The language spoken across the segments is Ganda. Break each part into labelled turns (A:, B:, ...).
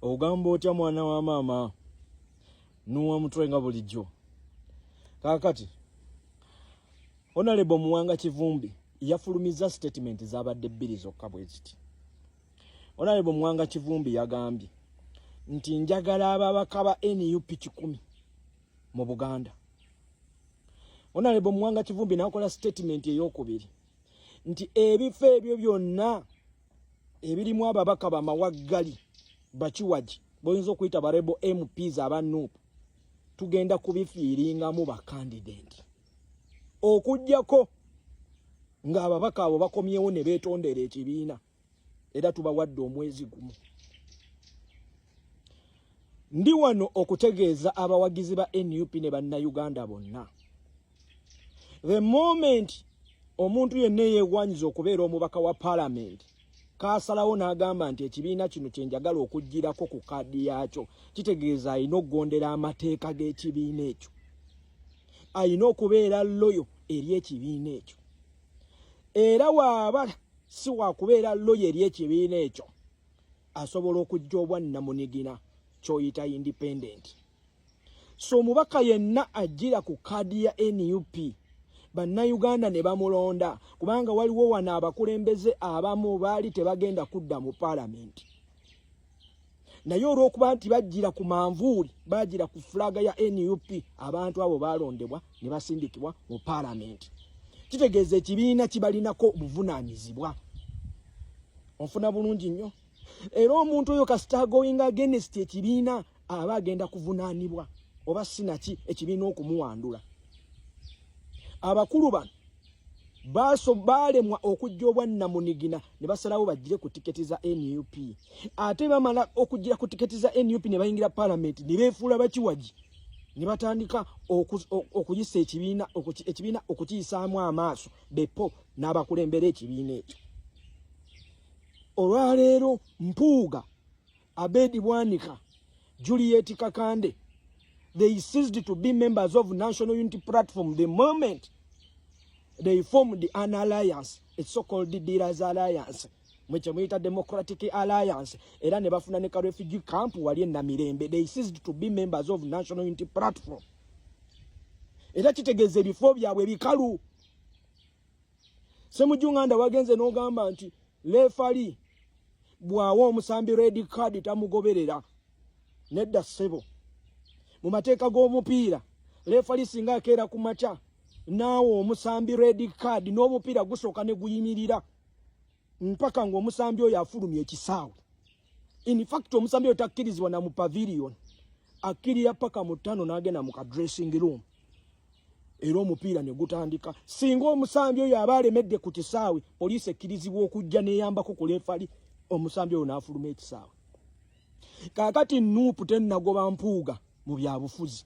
A: Ogamba otya mwana wa mama nuwa mutwe nga bulijjo. Kakati Honorable Muwanga Kivumbi yafulumiza statement z'abadde bbiri zokka bwe ziti. Honorable Muwanga Kivumbi yagambye nti njagala ababaka ba NUP 10 mu Buganda. Honorable Muwanga Kivumbi nakola statement ey'okubiri nti ebifo ebyo byonna ebirimu ababaka bamawaggali bakiwaji boyinza okuyita barebo MPs aba NUP tugenda kubifiiringamu ba candidate okujjako nga ababaka abo bakomyewo ne beetondera ekibiina era tubawadde omwezi gumu. Ndi wano okutegeeza abawagizi ba NUP ne bannayuganda bonna, the moment omuntu yenna yeegwanyiza okubeera omubaka wa parliament kaasalawo n'agamba nti ekibiina kino kyenjagala okugirako ku kaadi yakyo, kitegeeza alina okugondera amateeka g'ekibiina ekyo, alina okubeera loyo eri ekibiina ekyo, era waaba si wakubeera loyo eri ekibiina ekyo asobola okujja obwannamunigina kyoyita independent. So omubaka yenna ajjira ku kaadi ya NUP bannayuganda ne bamulonda kubanga waliwo wana abakulembeze abamu baali tebagenda kudda mu parliament, naye olw'okuba nti bajjira ku manvuuli bajjira ku flaga ya NUP abantu abo balondebwa ne basindikibwa mu parliament. Kitegeeza ekibiina kibalinako buvunaanyizibwa. Onfuna bulungi nnyo. Era omuntu oyo kasita going against ekibiina aba agenda kuvunaanibwa oba sinaki ekibiina okumuwandula. Abakulu bano baalemwa okujja obwannamunigina ne basalawo bajjire ku tiketi za NUP. Ate bamala okujjira ku tiketi za NUP ne bayingira parliament ne beefuula bakiwaji ne batandika okuyisa ekibiina okukiyisaamu amaaso bepo n'abakulembera ekibiina ekyo. Olwaleero Mpuuga, Abedi Bwanika, Juliet Kakande, they ceased to be members of National Unity Platform the moment they formed an alliance, a so-called Dealers Alliance, which is a Democratic Alliance, era ne bafuna ne ka refugee camp wali na Mirembe. They ceased to be members of National Unity Platform. Era kitegeeza ebifo byabwe bikalu. Ssemujjunganda wagenze n'ogamba nti lefali bwawo omusambi red card tamugoberera. Nedda ssebo. Mu mateeka g'omupiira lefali singa akeera ku maca naawo omusambi red card n'omupiira gusooka ne guyimirira mpaka ng'omusambi oyo afulumya ekisaawe. In fact omusambi oyo takkirizibwa na mu pavilion, akkirira paka mu ttano n'agenda mu ka dressing room era omupiira ne gutandika. Singa omusambi oyo aba alemedde ku kisaawe poliisi ekkirizibwa okujja n'eyambako ku lefali omusambi oyo n'afuluma ekisaawe. Kaakati NUP tennagoba Mpuuga mu byabufuzi,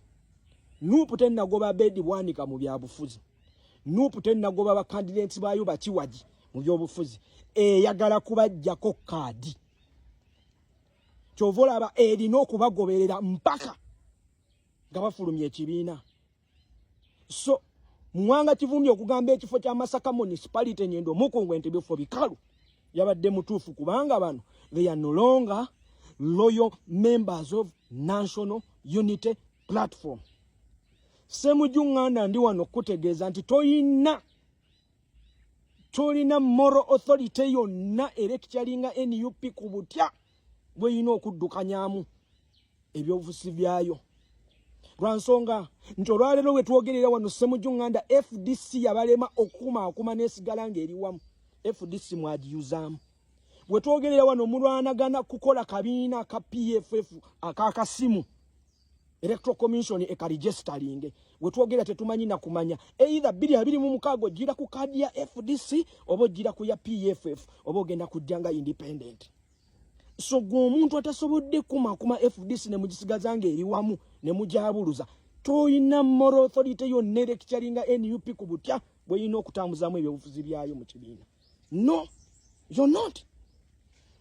A: NUP tennagoba Abedi Bwanika mu byabufuzi, NUP tennagoba bakandidates baayo bakiwaji mu byobufuzi, eyagala kubajjako kaadi. Kyova olaba erina okubagoberera mpaka nga bafulumya ekibiina. So Muwanga Kivumbi okugamba ekifo kya Masaka municipality Nyendo Mukungu nti bifo bikalu yabadde mutuufu kubanga bano they are no longer loyal members of National Unity Platform. Ssemujjunganda ndi wano kutegeeza nti tolina moral authority yonna erekyalinga NUP ku butya bweyina okuddukanyaamu ebyobufuzi byayo. Lwansonga nti olwaleero we twogerera wano Ssemujjunganda FDC yabalema okukumaakuma n'esigala ng'eri wamu. FDC mwagiyuzaamu. We twogerera wano mulwanagana kukola kabiina ka PFF akakasimu Electoral Commission ekaregistering. We twogera tetumanyi na kumanya either 226 gira ku kaadi ya FDC oba gira ku ya PFF oba ogenda kujjanga independent. So omuntu atasobodde kuma FDC ne mugisigaza ng'eri wamu ne mujabuluza toyina moral authority yonna erekyalinga NUP ku butya bweyina okutambuzaamu ebyobufuzi byayo mu kibiina. No, you're not.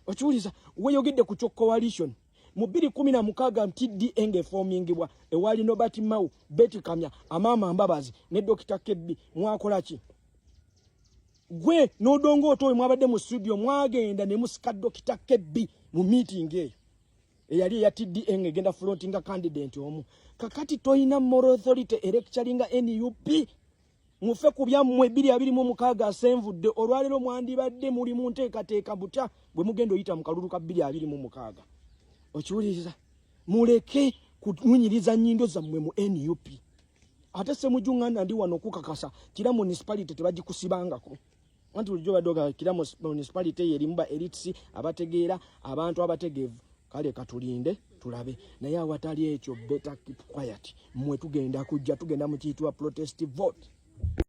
A: Okiwuliza weyogedde ku kyo coalition mu 2016 TDA ng'efomingibwa ewali Nobert Mao, Betty Kamya, Amama Mbabazi ne Dr. Kebbi mwakola ki? Gwe n'odongo otowe mwabadde mu studio mwagenda ne musika Dr. Kebbi mu meeting eyo eyali ya TDA ngegenda frontinga candidate omu kakati toyina moral authority electuringa NUP mufe kubyammwe 226 asenvudde olwalero mwandibadde muri mu nteekateeka butya bwe mugendo oyita mu kalulu ka 226 okiwuliriza muleke kunyiriza nnyindo zammwe mu NUP ate se mujunganda ndi wano kukakasa kira municipality tebagikusibangako anti ulijo badoga kira municipality yerimba elites abategeera abantu abategevu kale katulinde tulabe naye awatali ekyo better keep quiet mwe tugenda kujja tugenda mu kiitwa protest vote